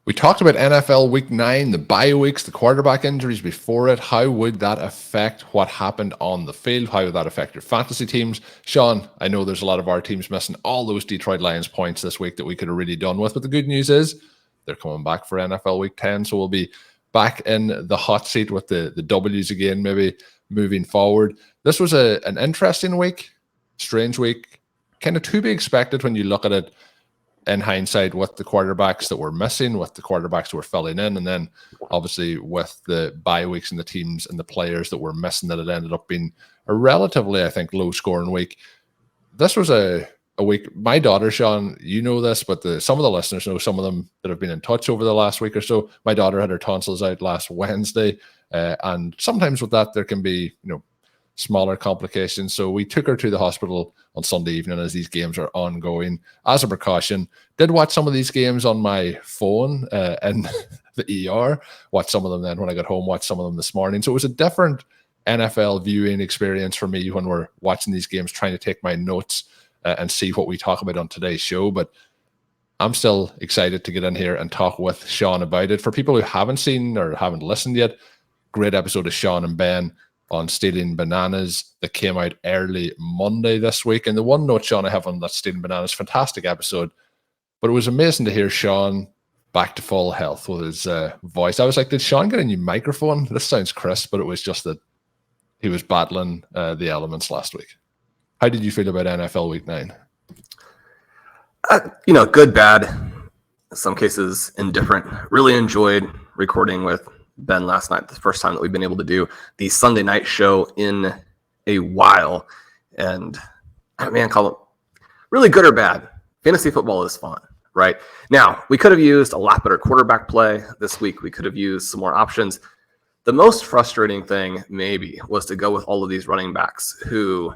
We talked about NFL Week 9, the bye weeks, the quarterback injuries before it. How would that affect what happened on the field? How would that affect your fantasy teams? Sean, I know there's a lot of our teams missing all those Detroit Lions points this week that we could have really done with, but the good news is they're coming back for NFL Week 10, so we'll be back in the hot seat with the W's again, maybe moving forward. This was an interesting week, strange week, kind of to be expected when you look at it in hindsight, with the quarterbacks that were missing, with the quarterbacks that were filling in, and then obviously with the bye weeks and the teams and the players that were missing, that it ended up being a relatively, I think, low-scoring week. This was a week. My daughter, Sean, you know this, but some of the listeners know, some of them that have been in touch over the last week or so. My daughter had her tonsils out last Wednesday, and sometimes with that there can be, smaller complications. So we took her to the hospital on Sunday evening as these games are ongoing. As a precaution, did watch some of these games on my phone in the ER, watched some of them then when I got home, watched some of them this morning. So it was a different NFL viewing experience for me when we're watching these games, trying to take my notes and see what we talk about on today's show. But I'm still excited to get in here and talk with Sean about it. For people who haven't seen or haven't listened yet, great episode of Sean and Ben on Stealing Bananas that came out early Monday this week. And the one note, Sean, I have on that Stealing Bananas, fantastic episode. But it was amazing to hear Sean back to full health with his voice. I was like, did Sean get a new microphone? This sounds crisp, but it was just that he was battling the elements last week. How did you feel about NFL Week 9? Good, bad. In some cases, indifferent. Really enjoyed recording with Ben last night, the first time that we've been able to do the Sunday night show in a while. And man, call it really good or bad. Fantasy football is fun, right? Now, we could have used a lot better quarterback play this week. We could have used some more options. The most frustrating thing maybe was to go with all of these running backs who,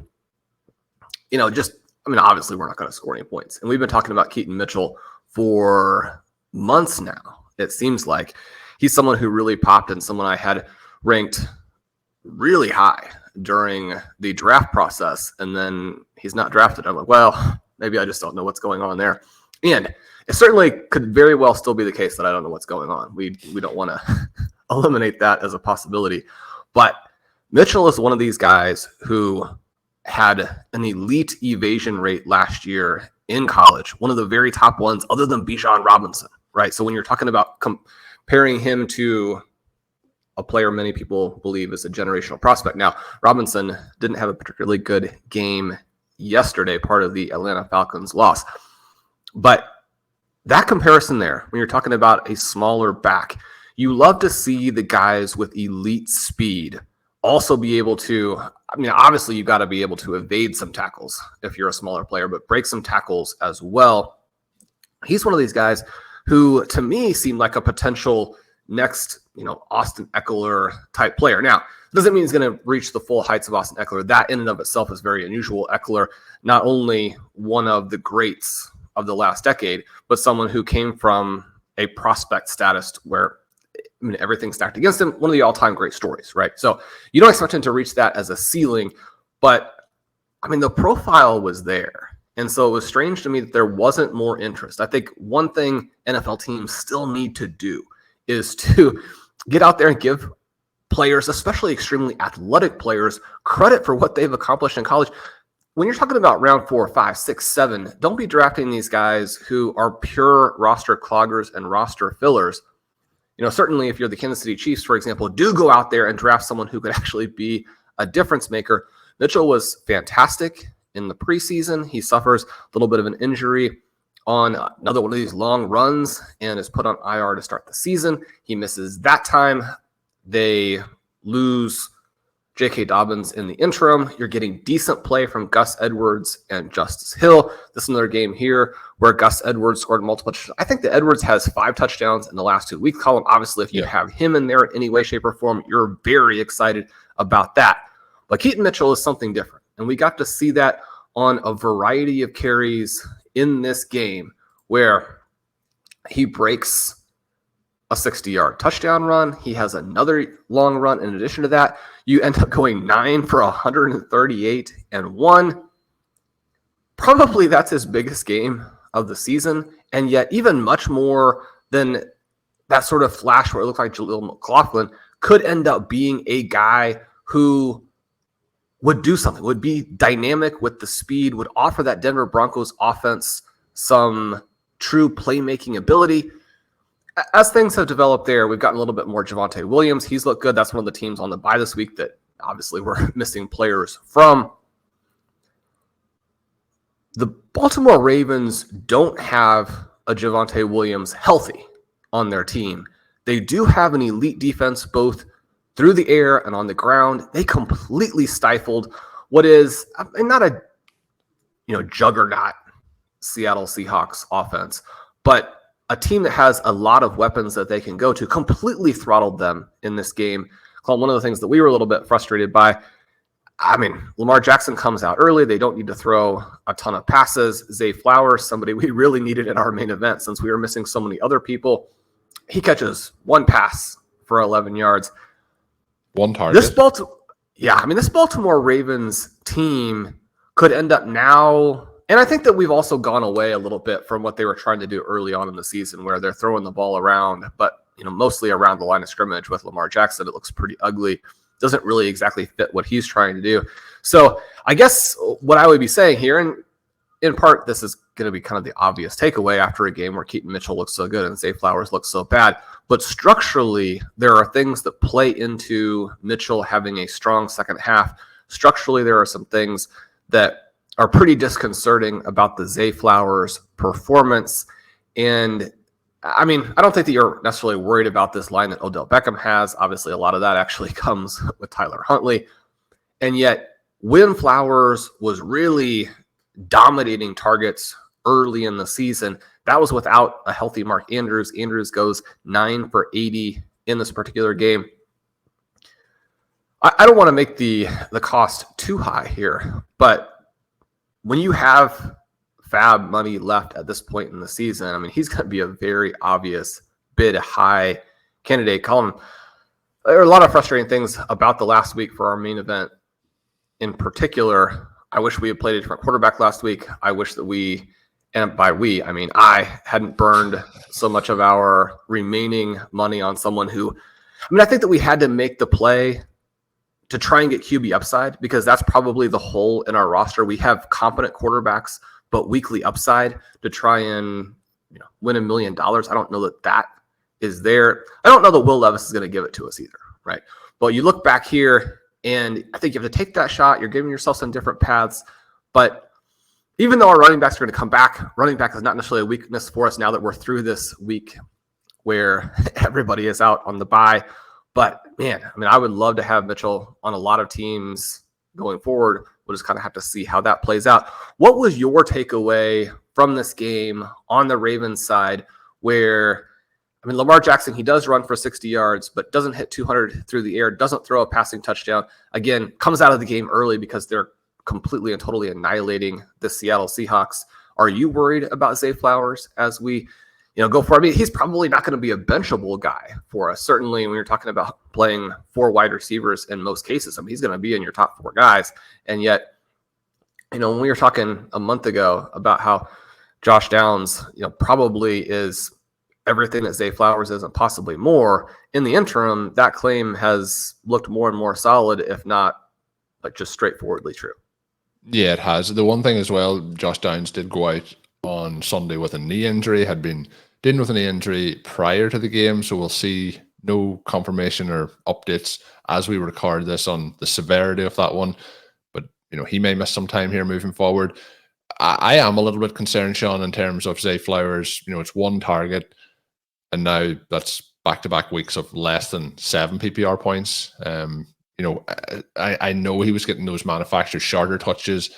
obviously we're not going to score any points. And we've been talking about Keaton Mitchell for months now, it seems like. He's someone who really popped and someone I had ranked really high during the draft process. And then he's not drafted. I'm like, well, maybe I just don't know what's going on there. And it certainly could very well still be the case that I don't know what's going on. We don't want to eliminate that as a possibility. But Mitchell is one of these guys who had an elite evasion rate last year in college, one of the very top ones other than Bijan Robinson, right? So when you're talking about comparing him to a player many people believe is a generational prospect. Now, Robinson didn't have a particularly good game yesterday, part of the Atlanta Falcons loss. But that comparison there, when you're talking about a smaller back, you love to see the guys with elite speed also be able to, obviously you got to be able to evade some tackles if you're a smaller player, but break some tackles as well. He's one of these guys who to me seemed like a potential next, Austin Eckler type player. Now, it doesn't mean he's going to reach the full heights of Austin Eckler. That in and of itself is very unusual. Eckler, not only one of the greats of the last decade, but someone who came from a prospect status where everything stacked against him. One of the all-time great stories, right? So you don't expect him to reach that as a ceiling, but the profile was there. And so it was strange to me that there wasn't more interest. I think one thing NFL teams still need to do is to get out there and give players, especially extremely athletic players, credit for what they've accomplished in college. When you're talking about round 4, 5, 6, 7, don't be drafting these guys who are pure roster cloggers and roster fillers. Certainly if you're the Kansas City Chiefs, for example, do go out there and draft someone who could actually be a difference maker. Mitchell was fantastic in the preseason. He suffers a little bit of an injury on another one of these long runs and is put on IR to start the season. He misses that time. They lose J.K. Dobbins in the interim. You're getting decent play from Gus Edwards and Justice Hill. This is another game here where Gus Edwards scored multiple touchdowns. I think that Edwards has 5 touchdowns in the last 2 weeks. Column, obviously, if you have him in there in any way, shape, or form, you're very excited about that. But Keaton Mitchell is something different. And we got to see that on a variety of carries in this game where he breaks a 60-yard touchdown run. He has another long run. In addition to that, you end up going 9 for 138 and 1. Probably that's his biggest game of the season. And yet even much more than that sort of flash where it looked like Jaleel McLaughlin could end up being a guy who would do something, would be dynamic with the speed, would offer that Denver Broncos offense some true playmaking ability. As things have developed there, we've gotten a little bit more Javonte Williams. He's looked good. That's one of the teams on the bye this week that obviously we're missing players from. The Baltimore Ravens don't have a Javonte Williams healthy on their team. They do have an elite defense both through the air and on the ground. They completely stifled what is not a juggernaut Seattle Seahawks offense, but a team that has a lot of weapons that they can go to. Completely throttled them in this game. One of the things that we were a little bit frustrated by, Lamar Jackson comes out early. They don't need to throw a ton of passes. Zay Flowers, somebody we really needed in our main event since we were missing so many other people. He catches one pass for 11 yards. One target. This Baltimore Ravens team could end up now, and I think that we've also gone away a little bit from what they were trying to do early on in the season where they're throwing the ball around, but mostly around the line of scrimmage with Lamar Jackson. It looks pretty ugly. Doesn't really exactly fit what he's trying to do. So I guess what I would be saying here, and in part, this is going to be kind of the obvious takeaway after a game where Keaton Mitchell looks so good and Zay Flowers looks so bad. But structurally, there are things that play into Mitchell having a strong second half. Structurally, there are some things that are pretty disconcerting about the Zay Flowers performance. And I don't think that you're necessarily worried about this line that Odell Beckham has. Obviously, a lot of that actually comes with Tyler Huntley. And yet, when Flowers was really dominating targets early in the season, that was without a healthy Mark Andrews. Andrews goes 9 for 80 in this particular game. I don't want to make the cost too high here, but when you have fab money left at this point in the season, he's going to be a very obvious bid high candidate. Colin, there are a lot of frustrating things about the last week for our main event in particular. I wish we had played a different quarterback last week. I wish that we, and by we, I hadn't burned so much of our remaining money on someone who, I think that we had to make the play to try and get QB upside because that's probably the hole in our roster. We have competent quarterbacks, but weekly upside to try and win $1 million. I don't know that is there. I don't know that Will Levis is going to give it to us either, right? But you look back here, and I think you have to take that shot. You're giving yourself some different paths. But even though our running backs are going to come back, running back is not necessarily a weakness for us now that we're through this week where everybody is out on the bye. But, man, I would love to have Mitchell on a lot of teams going forward. We'll just kind of have to see how that plays out. What was your takeaway from this game on the Ravens side where, Lamar Jackson, he does run for 60 yards, but doesn't hit 200 through the air, doesn't throw a passing touchdown. Again, comes out of the game early because they're completely and totally annihilating the Seattle Seahawks. Are you worried about Zay Flowers as we go for it? He's probably not going to be a benchable guy for us. Certainly when you're talking about playing 4 wide receivers in most cases, he's going to be in your top 4 guys. And yet, when we were talking a month ago about how Josh Downs, probably is everything that Zay Flowers is and possibly more, in the interim, that claim has looked more and more solid, if not just straightforwardly true. Yeah, it has. The one thing as well, Josh Downs did go out on Sunday with a knee injury, had been dealing with a knee injury prior to the game, so we'll see no confirmation or updates as we record this on the severity of that one. But, he may miss some time here moving forward. I am a little bit concerned, Sean, in terms of Zay Flowers. It's one target, and now that's back-to-back weeks of less than 7 PPR points. I know he was getting those manufactured shorter touches.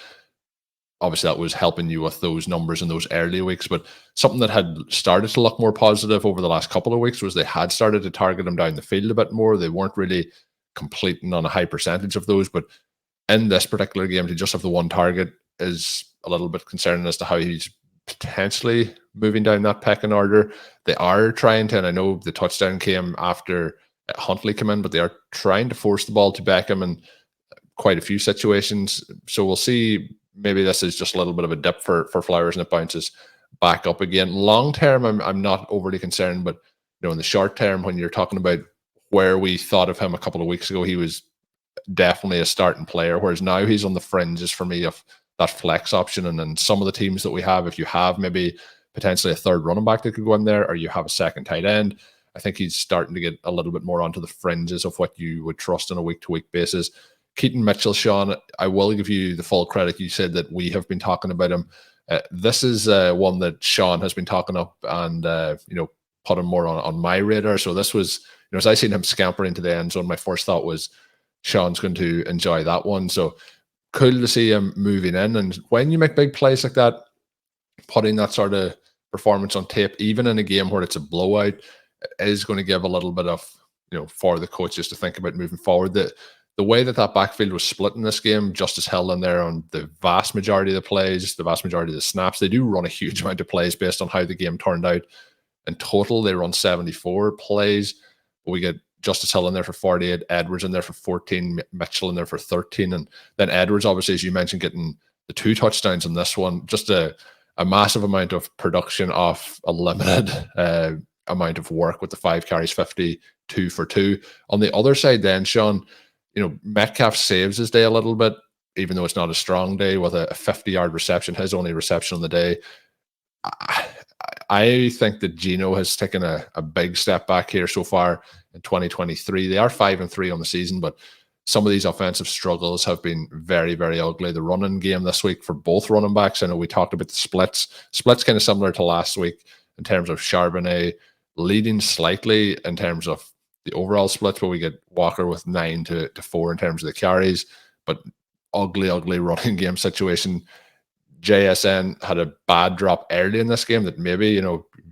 Obviously, that was helping you with those numbers in those early weeks. But something that had started to look more positive over the last couple of weeks was they had started to target him down the field a bit more. They weren't really completing on a high percentage of those. But in this particular game, to just have the one target is a little bit concerning as to how he's potentially moving down that pecking order. They are trying to, and I know the touchdown came after Huntley came in, but they are trying to force the ball to Beckham in quite a few situations. So we'll see. Maybe this is just a little bit of a dip for Flowers and it bounces back up again. Long term, I'm not overly concerned, but in the short term, when you're talking about where we thought of him a couple of weeks ago, he was definitely a starting player, whereas now he's on the fringes for me of that flex option. And then some of the teams that we have, if you have maybe potentially a third running back that could go in there, or you have a second tight end, I think he's starting to get a little bit more onto the fringes of what you would trust on a week-to-week basis. Keaton Mitchell, Sean, I will give you the full credit. You said that we have been talking about him. This is one that Sean has been talking up and, put him more on my radar. So this was, as I seen him scamper into the end zone, my first thought was Sean's going to enjoy that one. So cool to see him moving in. And when you make big plays like that, putting that sort of performance on tape, even in a game where it's a blowout, is going to give a little bit of, for the coaches to think about moving forward. The way that backfield was split in this game, Justice held in there on the vast majority of the plays, the vast majority of the snaps. They do run a huge amount of plays based on how the game turned out. In total, they run 74 plays. But we get Justice Hill in there for 48, Edwards in there for 14, Mitchell in there for 13. And then Edwards, obviously, as you mentioned, getting the 2 touchdowns in this one. Just a massive amount of production off a limited amount of work with the 5 carries, 52 for 2. On the other side then, Sean, Metcalf saves his day a little bit, even though it's not a strong day, with a 50-yard reception, his only reception on the day. I think that Geno has taken a big step back here so far in 2023. They are 5-3 on the season, but some of these offensive struggles have been very, very ugly. The running game this week for both running backs, I know we talked about the splits. Splits kind of similar to last week in terms of Charbonnet leading slightly in terms of the overall splits, but we get Walker with 9 to 4 in terms of the carries, but ugly running game situation. JSN had a bad drop early in this game that maybe,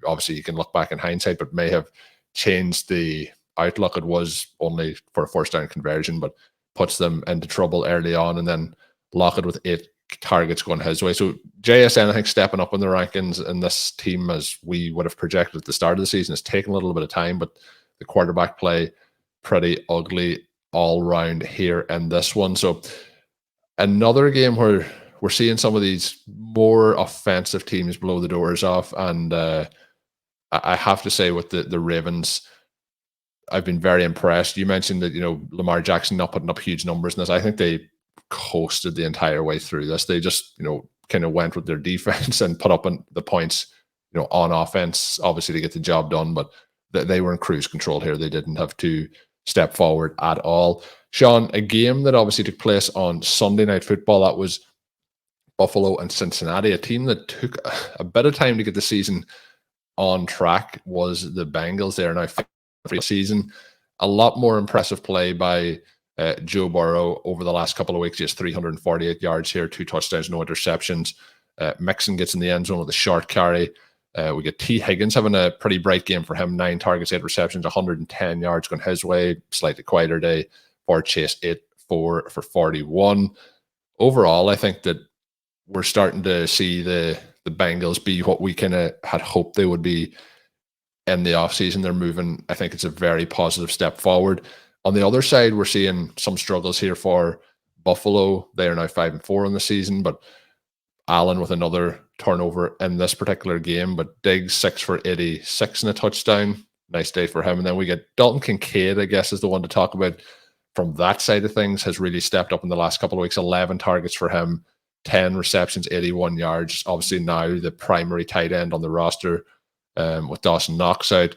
obviously you can look back in hindsight, but may have changed the outlook. It was only for a first down conversion, but puts them into trouble early on. And then Lockett with 8 targets going his way. So JSN, I think, stepping up in the rankings in this team as we would have projected at the start of the season, has taken a little bit of time, but the quarterback play pretty ugly all round here in this one. So another game where we're seeing some of these more offensive teams blow the doors off. And I have to say with the Ravens, I've been very impressed. You mentioned that, Lamar Jackson not putting up huge numbers in this. I think they coasted the entire way through this. They just, kind of went with their defense and put up the points, on offense, obviously to get the job done. But they were in cruise control here. They didn't have to step forward at all. Sean, a game that obviously took place on Sunday Night Football, that was Buffalo and Cincinnati, a team that took a bit of time to get the season on track, was the Bengals. They are now for the season. A lot more impressive play by Joe Burrow over the last couple of weeks. He has 348 yards here, 2 touchdowns, no interceptions. Mixon gets in the end zone with a short carry. We get T. Higgins having a pretty bright game for him, 9 targets, 8 receptions, 110 yards going his way. Slightly quieter day for Chase, 8 for 41. Overall, I think that we're starting to see the Bengals be what we kind of had hoped they would be in the offseason. They're moving. I think it's a very positive step forward. On the other side, we're seeing some struggles here for Buffalo. They are now 5-4 in the season, but Allen with another turnover in this particular game. But Diggs 6 for 86 and a touchdown. Nice day for him. And then we get Dalton Kincaid, I guess, is the one to talk about from that side of things. Has really stepped up in the last couple of weeks. 11 targets for him, 10 receptions, 81 yards. Obviously now the primary tight end on the roster with Dawson Knox out.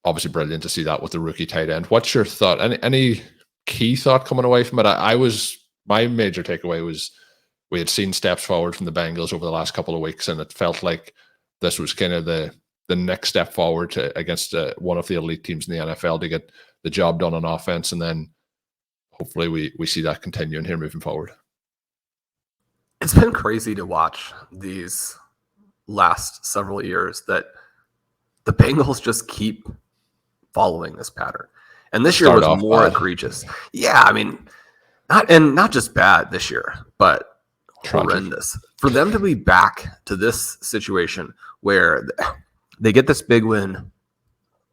Obviously brilliant to see that with the rookie tight end. What's your thought? Any key thought coming away from it? My major takeaway was we had seen steps forward from the Bengals over the last couple of weeks, and it felt like this was kind of the next step forward against one of the elite teams in the NFL to get the job done on offense. And then hopefully we see that continuing here moving forward. It's been crazy to watch these last several years that the Bengals just keep following this pattern. And this year was more egregious. Yeah, I mean, not just bad this year, but horrendous. For them to be back to this situation where they get this big win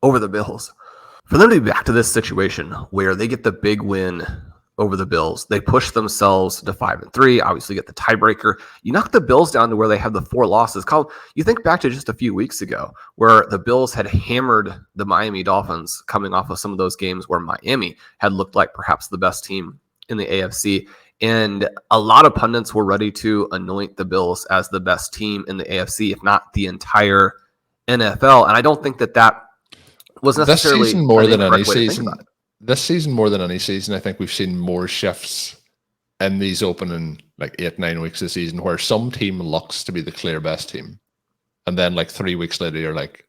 over the Bills, for them to be back to this situation where they get the big win over the Bills. They push themselves to 5-3, obviously get the tiebreaker. You knock the Bills down to where they have the 4 losses. Colin, you think back to just a few weeks ago where the Bills had hammered the Miami Dolphins coming off of some of those games where Miami had looked like perhaps the best team in the AFC. And a lot of pundits were ready to anoint the Bills as the best team in the AFC, if not the entire NFL. And I don't think that was necessarily this season more than any season. I think we've seen more shifts in these opening 8-9 weeks this season where some team looks to be the clear best team. And then 3 weeks later, you're like,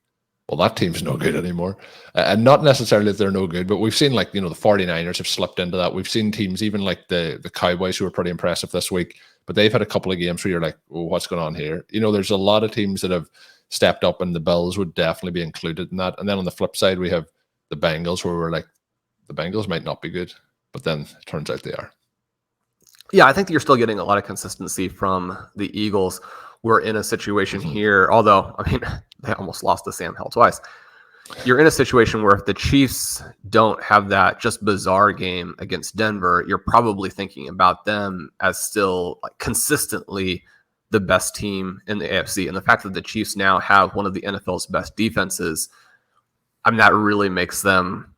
well, that team's no good anymore. And not necessarily that they're no good, but we've seen the 49ers have slipped into that. We've seen teams, even like the Cowboys, who were pretty impressive this week, but they've had a couple of games where you're like, oh, what's going on here? There's a lot of teams that have stepped up, and the Bills would definitely be included in that. And then on the flip side, we have the Bengals, where we're like, the Bengals might not be good, but then it turns out they are. Yeah, I think that you're still getting a lot of consistency from the Eagles. We're in a situation here, although, they almost lost to Sam Hell twice. You're in a situation where if the Chiefs don't have that just bizarre game against Denver, you're probably thinking about them as still consistently the best team in the AFC. And the fact that the Chiefs now have one of the NFL's best defenses, that really makes them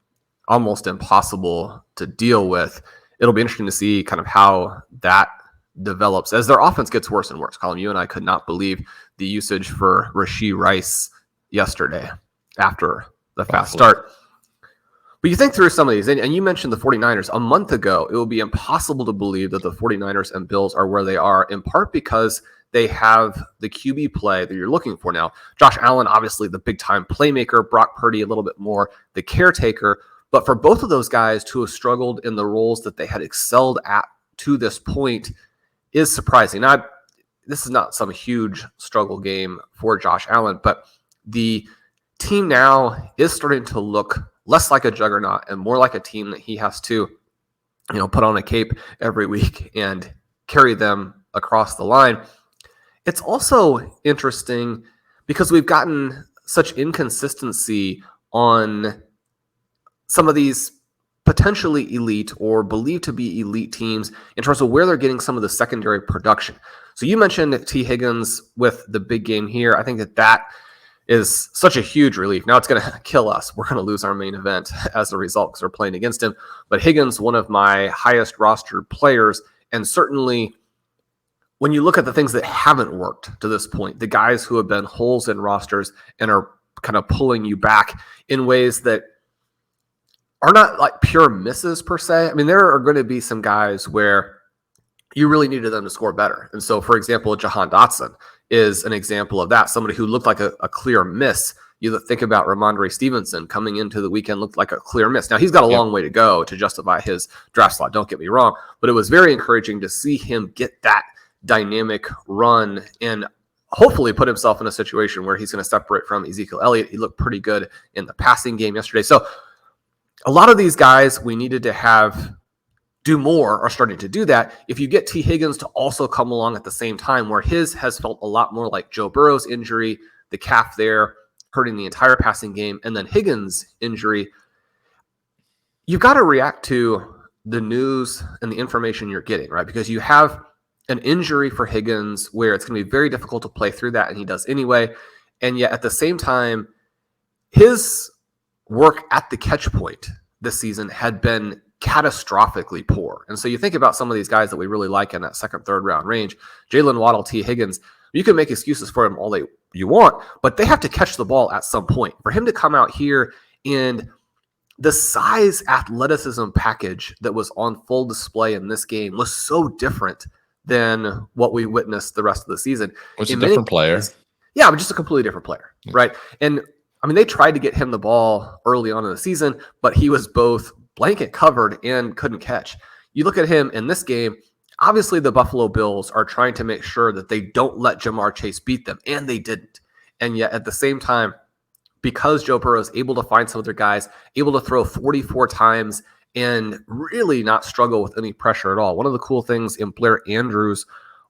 almost impossible to deal with. It'll be interesting to see kind of how that develops as their offense gets worse and worse. Colin, you and I could not believe the usage for Rashee Rice yesterday after the fast start. But you think through some of these, and you mentioned the 49ers. A month ago, it would be impossible to believe that the 49ers and Bills are where they are, in part because they have the QB play that you're looking for now. Josh Allen, obviously the big-time playmaker. Brock Purdy, a little bit more the caretaker. But for both of those guys to have struggled in the roles that they had excelled at to this point is surprising. Now, this is not some huge struggle game for Josh Allen, but the team now is starting to look less like a juggernaut and more like a team that he has to, put on a cape every week and carry them across the line. It's also interesting because we've gotten such inconsistency on some of these potentially elite or believed to be elite teams in terms of where they're getting some of the secondary production. So you mentioned T. Higgins with the big game here. I think that is such a huge relief. Now it's going to kill us. We're going to lose our main event as a result because we're playing against him. But Higgins, one of my highest rostered players, and certainly when you look at the things that haven't worked to this point, the guys who have been holes in rosters and are kind of pulling you back in ways that are not like pure misses per se. There are going to be some guys where you really needed them to score better. And so, for example, Jahan Dotson is an example of that. Somebody who looked like a clear miss. You think about Ramondre Stevenson coming into the weekend, looked like a clear miss. Now, he's got a long way to go to justify his draft slot, don't get me wrong, but it was very encouraging to see him get that dynamic run and hopefully put himself in a situation where he's going to separate from Ezekiel Elliott. He looked pretty good in the passing game yesterday. So a lot of these guys we needed to have do more are starting to do that. If you get T. Higgins to also come along at the same time, where his has felt a lot more like Joe Burrow's injury, the calf there hurting the entire passing game, and then Higgins' injury, you've got to react to the news and the information you're getting, right? Because you have an injury for Higgins where it's going to be very difficult to play through that, and he does anyway. And yet at the same time, his work at the catch point this season had been catastrophically poor. And so you think about some of these guys that we really like in that second, third round range, Jalen Waddle, T. Higgins, you can make excuses for him all you want, but they have to catch the ball at some point. For him to come out here and the size athleticism package that was on full display in this game was so different than what we witnessed the rest of the season. It's a different player. Yeah, but just a completely different player, right? And they tried to get him the ball early on in the season, but he was both blanket covered and couldn't catch. You look at him in this game, obviously the Buffalo Bills are trying to make sure that they don't let Jamar Chase beat them, and they didn't. And yet at the same time, because Joe Burrow is able to find some of their guys, able to throw 44 times and really not struggle with any pressure at all. One of the cool things in Blair Andrews'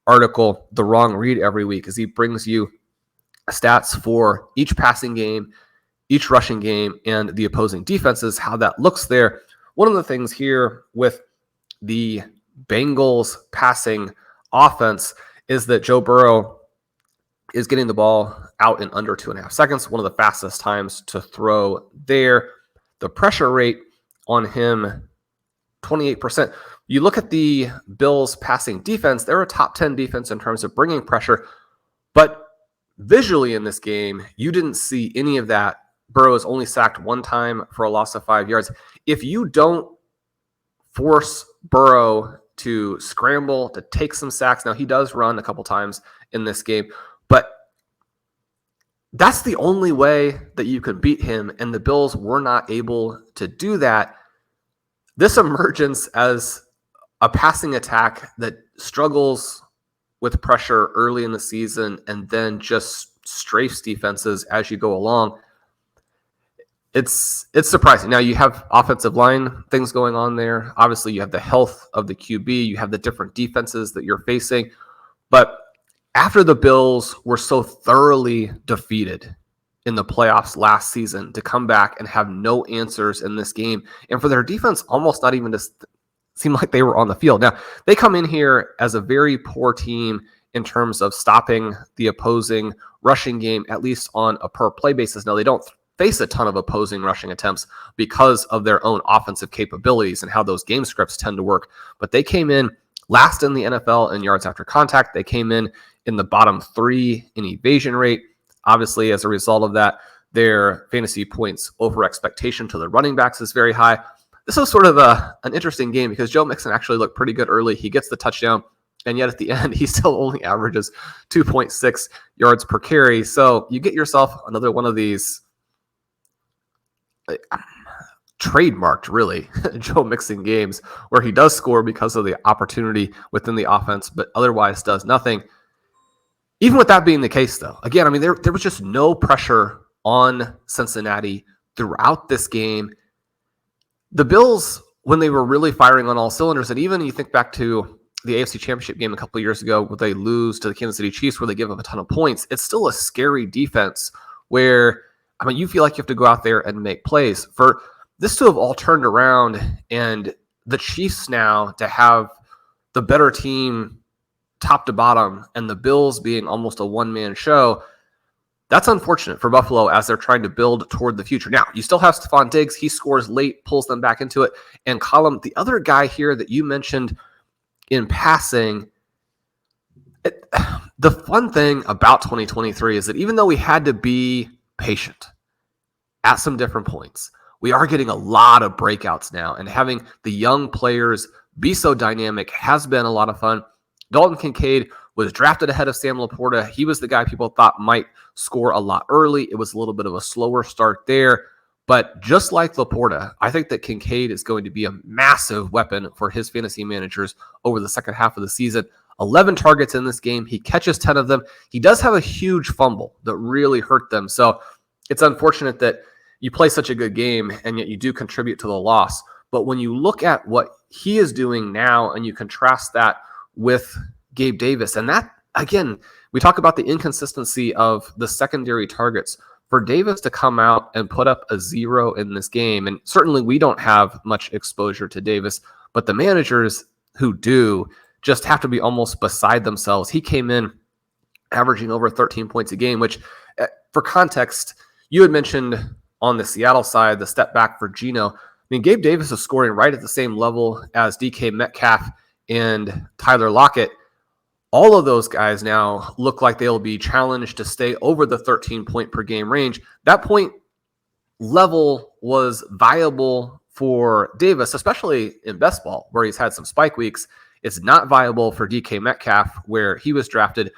article, The Wrong Read Every Week, is he brings you stats for each passing game, each rushing game, and the opposing defenses, how that looks there. One of the things here with the Bengals passing offense is that Joe Burrow is getting the ball out in under 2.5 seconds, one of the fastest times to throw there. The pressure rate on him, 28%. You look at the Bills passing defense, they're a top 10 defense in terms of bringing pressure, but visually in this game, you didn't see any of that. Burrow is only sacked one time for a loss of 5 yards. If you don't force Burrow to scramble, to take some sacks, now he does run a couple times in this game, but that's the only way that you could beat him, and the Bills were not able to do that. This emergence as a passing attack that struggles with pressure early in the season and then just strafes defenses as you go along, it's surprising. Now, you have offensive line things going on there. Obviously, you have the health of the QB. You have the different defenses that you're facing. But after the Bills were so thoroughly defeated in the playoffs last season, to come back and have no answers in this game, and for their defense almost not even to seem like they were on the field. Now, they come in here as a very poor team in terms of stopping the opposing rushing game, at least on a per play basis. Now, they don't face a ton of opposing rushing attempts because of their own offensive capabilities and how those game scripts tend to work. But they came in last in the NFL in yards after contact. They came in the bottom 3 in evasion rate. Obviously, as a result of that, their fantasy points over expectation to the running backs is very high. This was sort of an interesting game because Joe Mixon actually looked pretty good early. He gets the touchdown, and yet at the end, he still only averages 2.6 yards per carry. So you get yourself another one of these trademarked, really, Joe Mixon games where he does score because of the opportunity within the offense, but otherwise does nothing. Even with that being the case, though, again, I mean, there was just no pressure on Cincinnati throughout this game. The Bills, when they were really firing on all cylinders, and even you think back to the AFC Championship game a couple of years ago where they lose to the Kansas City Chiefs, where they give up a ton of points, it's still a scary defense where, I mean, you feel like you have to go out there and make plays. For this to have all turned around and the Chiefs now to have the better team top to bottom and the Bills being almost a one-man show, that's unfortunate for Buffalo as they're trying to build toward the future. Now, you still have Stephon Diggs. He scores late, pulls them back into it. And Column, the other guy here that you mentioned in passing, the fun thing about 2023 is that even though we had to be patient at some different points, we are getting a lot of breakouts now, and having the young players be so dynamic has been a lot of fun. Dalton Kincaid was drafted ahead of Sam Laporta. He was the guy people thought might score a lot early. It was a little bit of a slower start there. But just like Laporta, I think that Kincaid is going to be a massive weapon for his fantasy managers over the second half of the season. 11 targets in this game. He catches 10 of them. He does have a huge fumble that really hurt them. So it's unfortunate that you play such a good game and yet you do contribute to the loss. But when you look at what he is doing now and you contrast that with Gabe Davis, and that, again, we talk about the inconsistency of the secondary targets. For Davis to come out and put up a 0 in this game, and certainly we don't have much exposure to Davis, but the managers who do just have to be almost beside themselves. He came in averaging over 13 points a game, which, for context, you had mentioned on the Seattle side, the step back for Geno. I mean, Gabe Davis is scoring right at the same level as DK Metcalf and Tyler Lockett. All of those guys now look like they'll be challenged to stay over the 13-point per game range. That point level was viable for Davis, especially in best ball, where he's had some spike weeks. It's not viable for DK Metcalf, where he was drafted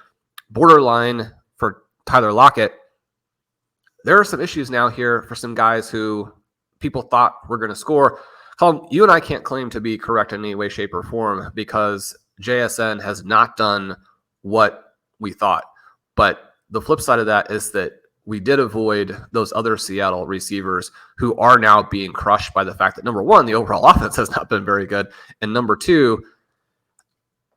borderline for Tyler Lockett. There are some issues now here for some guys who people thought were going to score. Colin, you and I can't claim to be correct in any way, shape, or form because JSN has not done what we thought. But the flip side of that is that we did avoid those other Seattle receivers who are now being crushed by the fact that, number one, the overall offense has not been very good. And number two,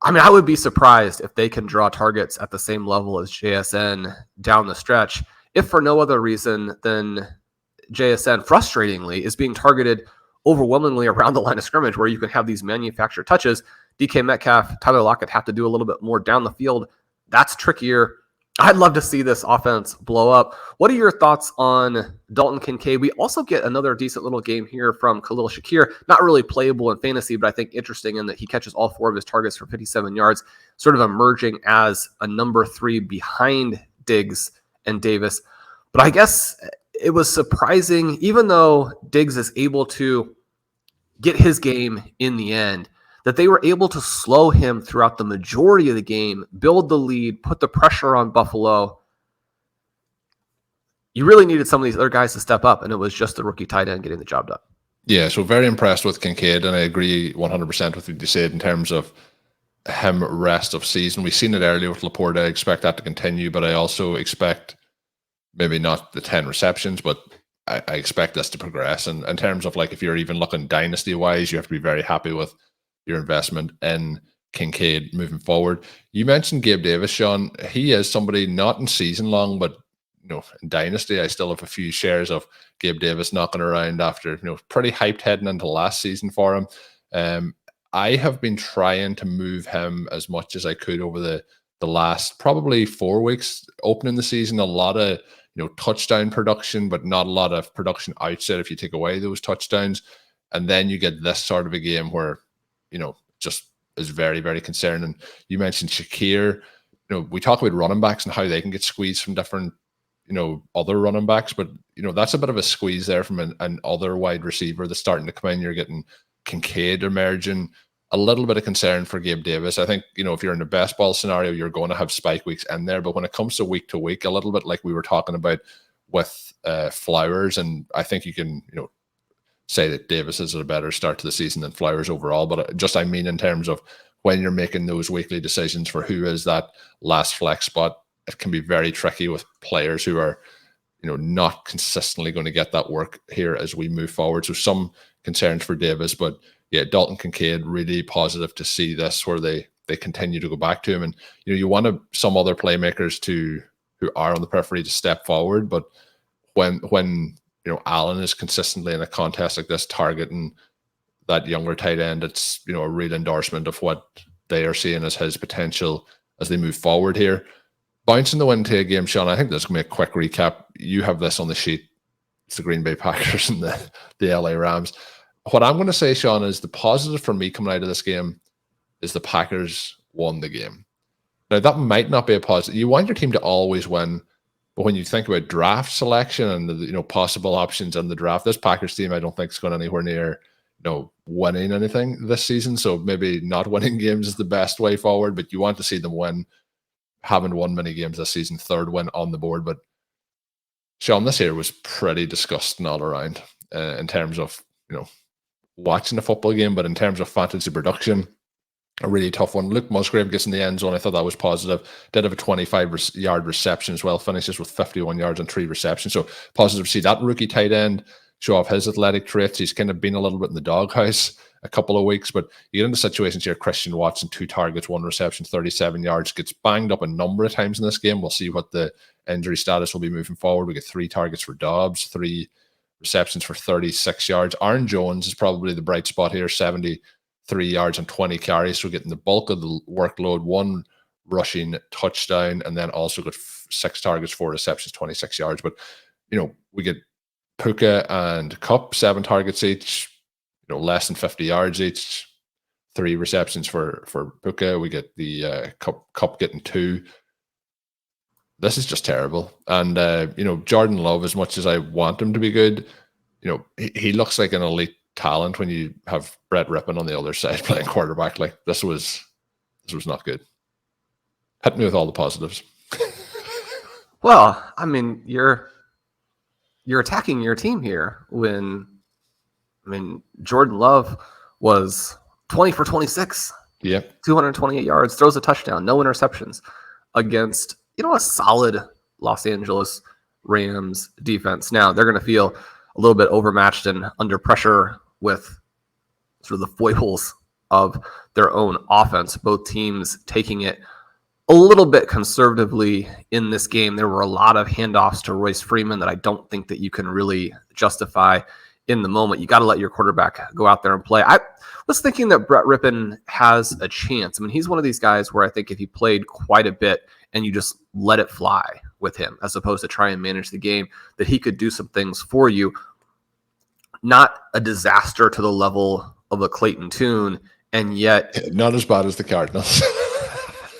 I mean, I would be surprised if they can draw targets at the same level as JSN down the stretch, if for no other reason than JSN, frustratingly, is being targeted overwhelmingly around the line of scrimmage where you can have these manufactured touches. DK Metcalf, Tyler Lockett have to do a little bit more down the field. That's trickier. I'd love to see this offense blow up. What are your thoughts on Dalton Kincaid? We also get another decent little game here from Khalil Shakir. Not really playable in fantasy, but I think interesting in that he catches all 4 of his targets for 57 yards, sort of emerging as a number 3 behind Diggs and Davis. But I guess it was surprising, even though Diggs is able to get his game in the end, that they were able to slow him throughout the majority of the game, build the lead, put the pressure on Buffalo. You really needed some of these other guys to step up, and it was just the rookie tight end getting the job done. Yeah, so very impressed with Kincaid, and I agree 100% with what you said in terms of him rest of season. We've seen it earlier with Laporte. I expect that to continue, but I also expect maybe not the 10 receptions, but I expect this to progress. And in terms of like, if you're even looking dynasty-wise, you have to be very happy with your investment in Kincaid moving forward. You mentioned Gabe Davis, Sean. He is somebody not in season long, but in dynasty, I still have a few shares of Gabe Davis knocking around after pretty hyped heading into last season for him. I have been trying to move him as much as I could over the last probably 4 weeks opening the season. A lot of touchdown production, but not a lot of production outside if you take away those touchdowns. And then you get this sort of a game where just is very, very concerning. You mentioned Shakir. We talk about running backs and how they can get squeezed from different, other running backs, but that's a bit of a squeeze there from an other wide receiver that's starting to come in. You're getting Kincaid emerging. A little bit of concern for Gabe Davis. I think, if you're in a best ball scenario, you're going to have spike weeks in there. But when it comes to week, a little bit like we were talking about with Flowers, and I think you can, say that Davis is a better start to the season than Flowers overall. But I mean in terms of when you're making those weekly decisions for who is that last flex spot, it can be very tricky with players who are, not consistently going to get that work here as we move forward. So some concerns for Davis, but yeah, Dalton Kincaid, really positive to see this where they continue to go back to him. And, you want some other playmakers who are on the periphery to step forward. But when Allen is consistently in a contest like this targeting that younger tight end, it's, a real endorsement of what they are seeing as his potential as they move forward here. Bouncing the win to a game, Sean, I think there's going to be a quick recap. You have this on the sheet. It's the Green Bay Packers and the LA Rams. What I'm going to say, Sean, is the positive for me coming out of this game is the Packers won the game. Now, that might not be a positive. You want your team to always win, but when you think about draft selection and the possible options in the draft, this Packers team I don't think is going anywhere near winning anything this season. So maybe not winning games is the best way forward, but you want to see them win. Haven't won many games this season, 3rd win on the board. But Sean, this here was pretty disgusting all around in terms of watching the football game, but in terms of fantasy production, a really tough one. Luke Musgrave gets in the end zone. I thought that was positive. Did have a 25-yard reception as well. Finishes with 51 yards on 3 receptions. So positive to see that rookie tight end show off his athletic traits. He's kind of been a little bit in the doghouse a couple of weeks, but you get into situations here. Christian Watson, 2 targets, 1 reception, 37 yards. Gets banged up a number of times in this game. We'll see what the injury status will be moving forward. We get 3 targets for Dobbs, 3 receptions for 36 yards. Aaron Jones is probably the bright spot here, 73 yards and 20 carries. So getting the bulk of the workload, 1 rushing touchdown, and then also got 6 targets, 4 receptions, 26 yards. But, we get Puka and Kupp, 7 targets each, less than 50 yards each, 3 receptions for Puka. We get the Kupp getting 2. This is just terrible. And, Jordan Love, as much as I want him to be good, he looks like an elite talent when you have Brett Rippon on the other side playing quarterback. Like, this was not good. Hit me with all the positives. Well, I mean, you're attacking your team here when, Jordan Love was 20 for 26. Yeah. 228 yards, throws a touchdown, no interceptions against a solid Los Angeles Rams defense. Now, they're going to feel a little bit overmatched and under pressure with sort of the foibles of their own offense. Both teams taking it a little bit conservatively in this game. There were a lot of handoffs to Royce Freeman that I don't think that you can really justify in the moment. You got to let your quarterback go out there and play. I was thinking that Brett Rippon has a chance. I mean, he's one of these guys where I think if he played quite a bit and you just let it fly with him, as opposed to try and manage the game, that he could do some things for you. Not a disaster to the level of a Clayton Tune, and yet not as bad as the Cardinals.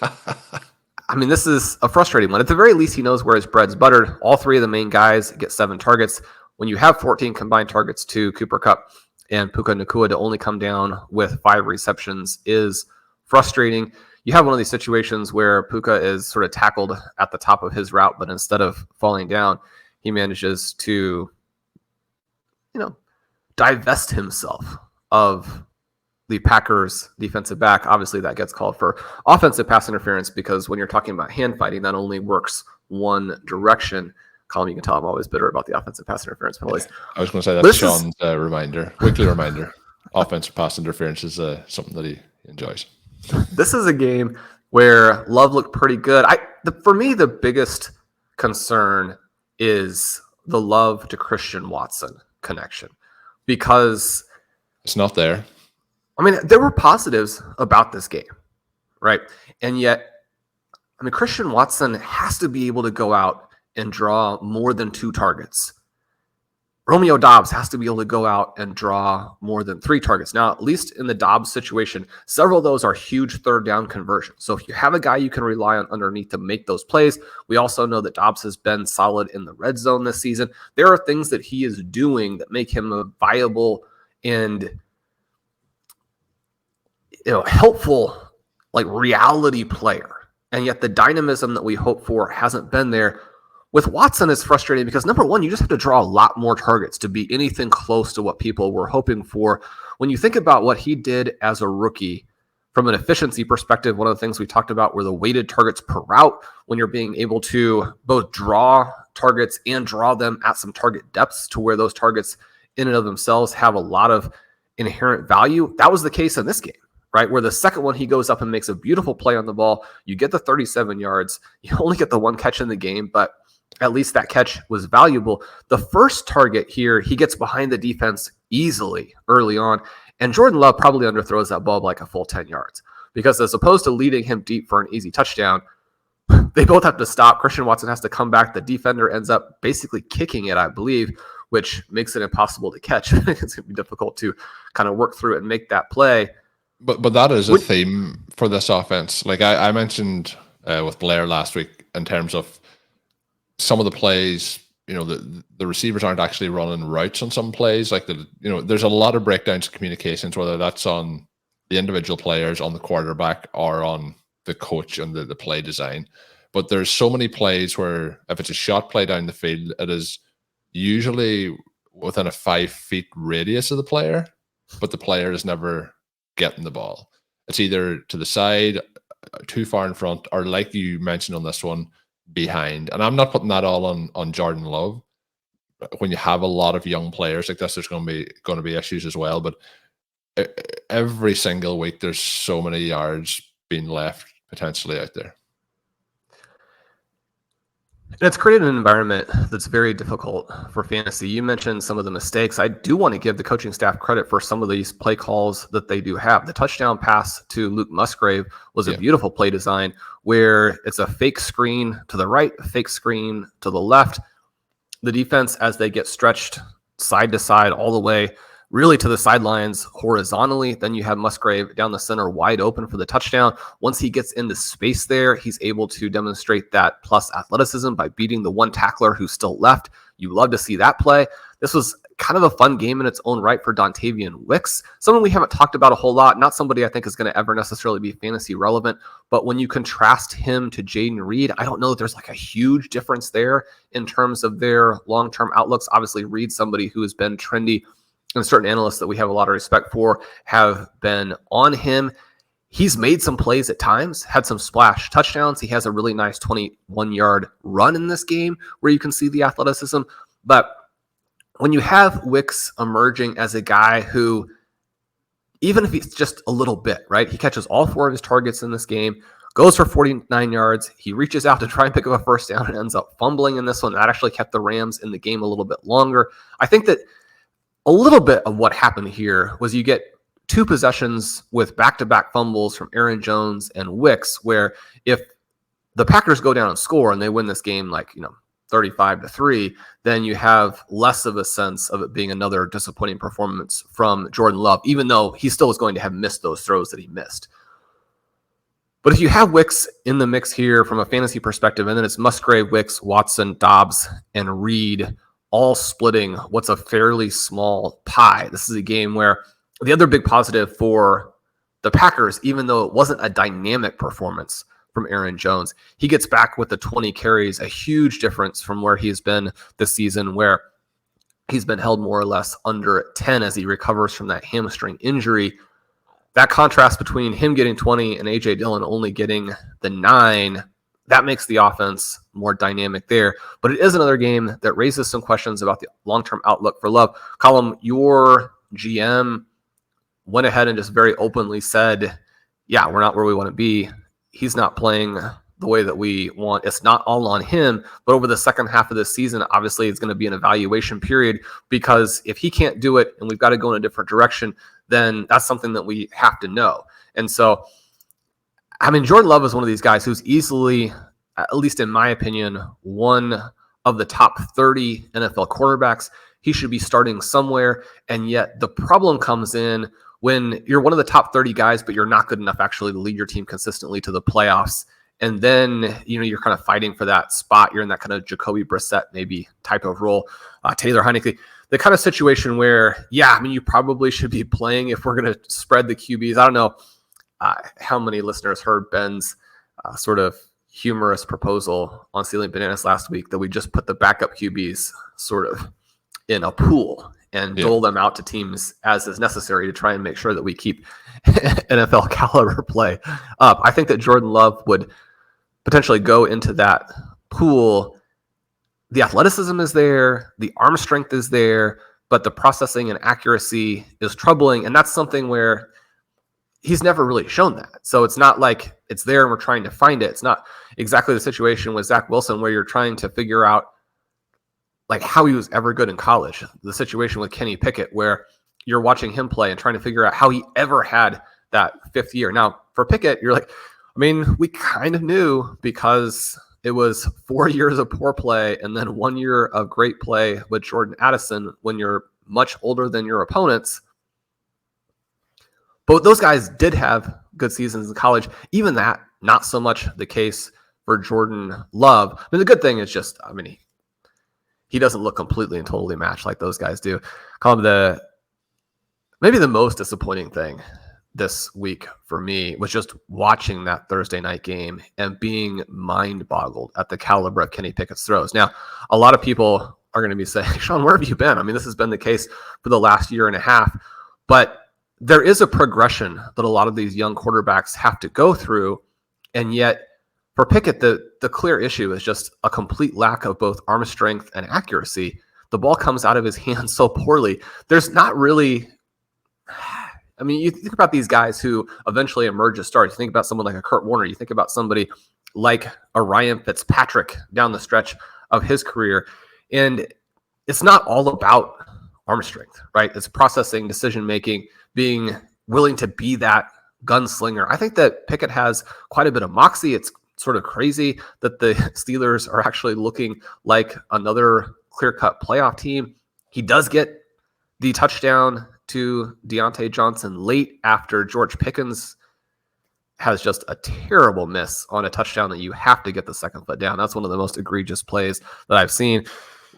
I mean, this is a frustrating one. At the very least, he knows where his bread's buttered. All three of the main guys get 7 targets. When you have 14 combined targets to Cooper Kupp and Puka Nacua, to only come down with 5 receptions is frustrating. You have one of these situations where Puka is sort of tackled at the top of his route, but instead of falling down, he manages to, divest himself of the Packers defensive back. Obviously, that gets called for offensive pass interference, because when you're talking about hand fighting, that only works one direction. Colin, you can tell I'm always bitter about the offensive pass interference penalties. Yeah, I was going to say that's Sean's weekly reminder. Offensive pass interference is something that he enjoys. This is a game where Love looked pretty good. For me, the biggest concern is the Love to Christian Watson connection, because it's not there. I mean, there were positives about this game, right? And yet, I mean, Christian Watson has to be able to go out and draw more than 2 targets. Romeo Doubs has to be able to go out and draw more than 3 targets. Now, at least in the Doubs situation, several of those are huge third down conversions. So if you have a guy you can rely on underneath to make those plays, we also know that Doubs has been solid in the red zone this season. There are things that he is doing that make him a viable and helpful, like, reality player. And yet the dynamism that we hope for hasn't been there. With Watson, it's frustrating because, number one, you just have to draw a lot more targets to be anything close to what people were hoping for. When you think about what he did as a rookie, from an efficiency perspective, one of the things we talked about were the weighted targets per route, when you're being able to both draw targets and draw them at some target depths to where those targets in and of themselves have a lot of inherent value. That was the case in this game, right? Where the second one, he goes up and makes a beautiful play on the ball. You get the 37 yards. You only get the 1 catch in the game, but at least that catch was valuable. The first target here, he gets behind the defense easily early on, and Jordan Love probably underthrows that ball by like a full 10 yards, because as opposed to leading him deep for an easy touchdown, they both have to stop. Christian Watson has to come back. The defender ends up basically kicking it, I believe, which makes it impossible to catch. It's going to be difficult to kind of work through it and make that play. But that is a theme for this offense. Like I mentioned with Blair last week, in terms of some of the plays, the receivers aren't actually running routes on some plays. Like there's a lot of breakdowns in communications, whether that's on the individual players, on the quarterback, or on the coach and the play design. But there's so many plays where if it's a shot play down the field, it is usually within a 5 feet radius of the player, but the player is never getting the ball. It's either to the side, too far in front, or like you mentioned on this one, behind. And I'm not putting that all on Jordan Love. When you have a lot of young players like this, there's going to be issues as well. But every single week, there's so many yards being left potentially out there. And it's created an environment that's very difficult for fantasy. You mentioned some of the mistakes. I do want to give the coaching staff credit for some of these play calls that they do have. The touchdown pass to Luke Musgrave was a beautiful play design, where it's a fake screen to the right, a fake screen to the left. The defense, as they get stretched side to side all the way, really to the sidelines horizontally. Then you have Musgrave down the center wide open for the touchdown. Once he gets into space there, he's able to demonstrate that plus athleticism by beating the one tackler who's still left. You love to see that play. This was kind of a fun game in its own right for Dontavian Wicks, someone we haven't talked about a whole lot, not somebody I think is going to ever necessarily be fantasy relevant, but when you contrast him to Jaden Reed, I don't know that there's like a huge difference there in terms of their long-term outlooks. Obviously, Reed's somebody who has been trendy, and certain analysts that we have a lot of respect for have been on him. He's made some plays at times, had some splash touchdowns. He has a really nice 21-yard run in this game where you can see the athleticism. But when you have Wicks emerging as a guy who, even if he's just a little bit, right, he catches all 4 of his targets in this game, goes for 49 yards. He reaches out to try and pick up a first down and ends up fumbling in this one. That actually kept the Rams in the game a little bit longer. I think that a little bit of what happened here was you get 2 possessions with back-to-back fumbles from Aaron Jones and Wicks, where if the Packers go down and score and they win this game 35-3, then you have less of a sense of it being another disappointing performance from Jordan Love, even though he still is going to have missed those throws that he missed. But if you have Wicks in the mix here from a fantasy perspective, and then it's Musgrave, Wicks, Watson, Dobbs, and Reed all splitting what's a fairly small pie. This is a game where the other big positive for the Packers, even though it wasn't a dynamic performance from Aaron Jones, he gets back with the 20 carries, a huge difference from where he's been this season, where he's been held more or less under 10 as he recovers from that hamstring injury. That contrast between him getting 20 and A.J. Dillon only getting the 9, that makes the offense more dynamic there. But it is another game that raises some questions about the long-term outlook for Love. Colm, your GM went ahead and just very openly said, yeah, we're not where we want to be. He's not playing the way that we want. It's not all on him, but over the second half of this season, obviously it's going to be an evaluation period, because if he can't do it and we've got to go in a different direction, then that's something that we have to know. And so, Jordan Love is one of these guys who's easily, at least in my opinion, one of the top 30 NFL quarterbacks. He should be starting somewhere. And yet the problem comes in when you're one of the top 30 guys, but you're not good enough actually to lead your team consistently to the playoffs. And then, you're kind of fighting for that spot. You're in that kind of Jacoby Brissett maybe type of role. Taylor Heineke, the kind of situation where, you probably should be playing if we're going to spread the QBs. I don't know how many listeners heard Ben's sort of humorous proposal on Stealing Bananas last week that we just put the backup QBs sort of in a pool and dole them out to teams as is necessary to try and make sure that we keep NFL caliber play up. I think that Jordan Love would potentially go into that pool. The athleticism is there, the arm strength is there, but the processing and accuracy is troubling. And that's something where he's never really shown that. So it's not like it's there and we're trying to find it. It's not exactly the situation with Zach Wilson where you're trying to figure out how he was ever good in college. The situation with Kenny Pickett where you're watching him play and trying to figure out how he ever had that 5th year. Now, for Pickett, you're we kind of knew, because it was 4 years of poor play and then 1 year of great play with Jordan Addison when you're much older than your opponents. But those guys did have good seasons in college. Even that, not so much the case for Jordan Love. The good thing is just, he doesn't look completely and totally matched like those guys do. Maybe the most disappointing thing this week for me was just watching that Thursday night game and being mind-boggled at the caliber of Kenny Pickett's throws. Now, a lot of people are going to be saying, Sean, where have you been? This has been the case for the last year and a half. But there is a progression that a lot of these young quarterbacks have to go through. And yet, for Pickett, the clear issue is just a complete lack of both arm strength and accuracy. The ball comes out of his hands so poorly. There's not really... you think about these guys who eventually emerge as stars. You think about someone like a Kurt Warner. You think about somebody like a Ryan Fitzpatrick down the stretch of his career. And it's not all about arm strength, right? It's processing, decision-making, being willing to be that gunslinger. I think that Pickett has quite a bit of moxie. It's sort of crazy that the Steelers are actually looking like another clear-cut playoff team. He does get the touchdown to Diontae Johnson late after George Pickens has just a terrible miss on a touchdown that you have to get the second foot down. That's one of the most egregious plays that I've seen.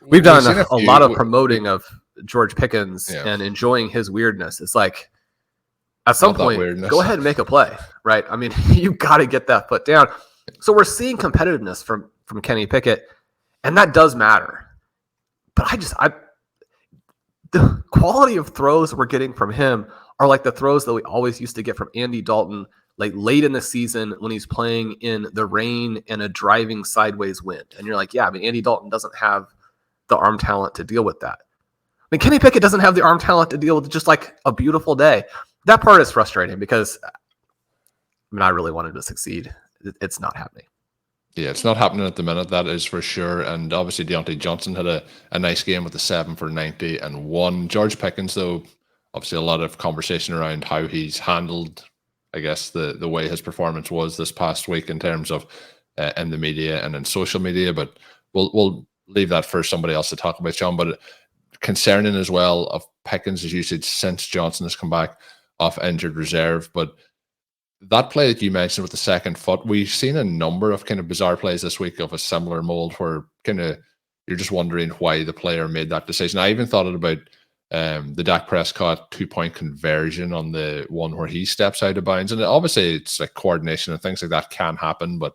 We've done a lot of promoting of George Pickens and enjoying his weirdness. It's at some point, go ahead and make a play, right? You got to get that foot down. So we're seeing competitiveness from Kenny Pickett, and that does matter. But the quality of throws we're getting from him are like the throws that we always used to get from Andy Dalton, late in the season when he's playing in the rain and a driving sideways wind. And you're Andy Dalton doesn't have the arm talent to deal with that. Kenny Pickett doesn't have the arm talent to deal with just a beautiful day. That part is frustrating because I really wanted to succeed. It's not happening. Yeah, it's not happening at the minute, that is for sure. And obviously Diontae Johnson had a nice game with the 7 for 90 and 1. George Pickens, though, obviously a lot of conversation around how he's handled, I guess, the way his performance was this past week in terms of in the media and in social media. But we'll leave that for somebody else to talk about, Sean. But concerning as well of Pickens' usage since Johnson has come back off injured reserve. But that play that you mentioned with the second foot, we've seen a number of kind of bizarre plays this week of a similar mold where kind of you're just wondering why the player made that decision. I even thought it about the Dak Prescott 2-point conversion on the one where he steps out of bounds. And obviously it's like coordination and things like that can happen, but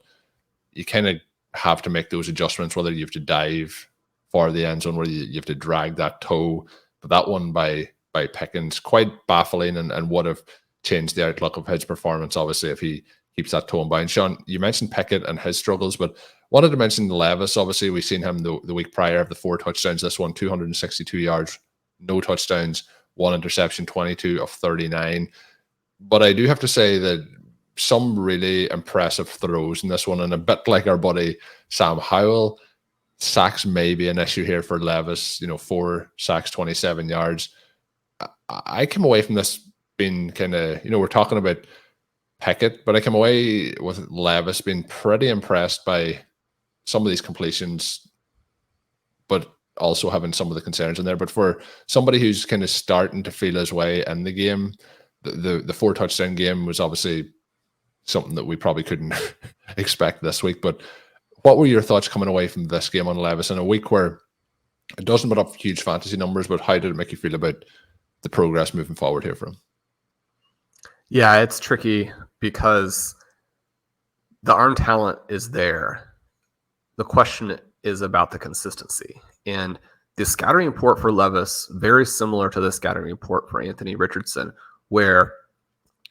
you kind of have to make those adjustments, whether you have to dive for the end zone, whether you have to drag that toe. But that one by Pickens, quite baffling and would have changed the outlook of his performance, obviously, if he keeps that toe in bounds. Sean, you mentioned Pickett and his struggles, but wanted to mention Levis. Obviously, we've seen him the week prior have the 4 touchdowns. This one, 262 yards, no touchdowns, 1 interception, 22 of 39. But I do have to say that some really impressive throws in this one, and a bit like our buddy Sam Howell, sacks may be an issue here for Levis. 4 sacks, 27 yards. I came away from this being kind of, we're talking about Pickett, but I came away with Levis being pretty impressed by some of these completions, but also having some of the concerns in there. But for somebody who's kind of starting to feel his way in the game, the 4 touchdown game was obviously something that we probably couldn't expect this week. But what were your thoughts coming away from this game on Levis in a week where it doesn't put up huge fantasy numbers, but how did it make you feel about the progress moving forward here for him? Yeah, it's tricky because the arm talent is there. The question is about the consistency. And the scattering report for Levis, very similar to the scattering report for Anthony Richardson, where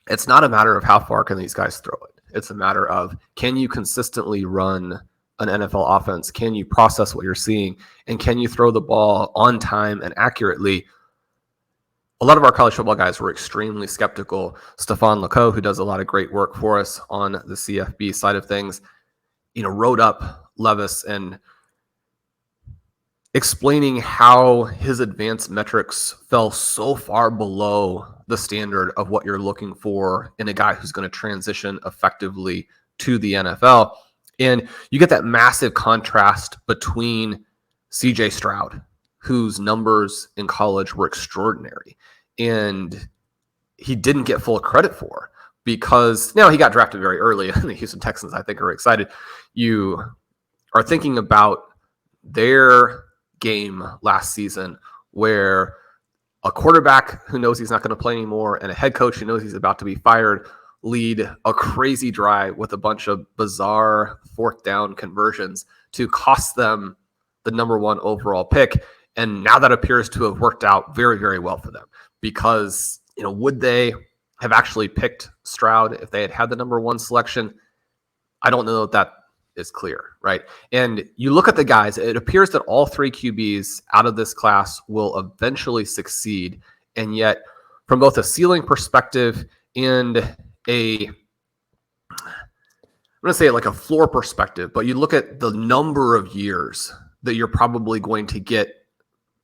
it's not a matter of how far can these guys throw it. It's a matter of, can you consistently run an NFL offense? Can you process what you're seeing? And can you throw the ball on time and accurately? A lot of our college football guys were extremely skeptical. Stephon Leco, who does a lot of great work for us on the CFB side of things, wrote up Levis and explaining how his advanced metrics fell so far below the standard of what you're looking for in a guy who's going to transition effectively to the NFL. And you get that massive contrast between CJ Stroud, whose numbers in college were extraordinary, and he didn't get full credit for because he got drafted very early, and the Houston Texans, I think, are excited. You are thinking about their game last season where a quarterback who knows he's not going to play anymore and a head coach who knows he's about to be fired lead a crazy drive with a bunch of bizarre 4th down conversions to cost them the number 1 overall pick. And now that appears to have worked out very, very well for them because, would they have actually picked Stroud if they had had the number 1 selection? I don't know that is clear, right? And you look at the guys, it appears that all 3 QBs out of this class will eventually succeed. And yet, from both a ceiling perspective and I'm going to say like a floor perspective, but you look at the number of years that you're probably going to get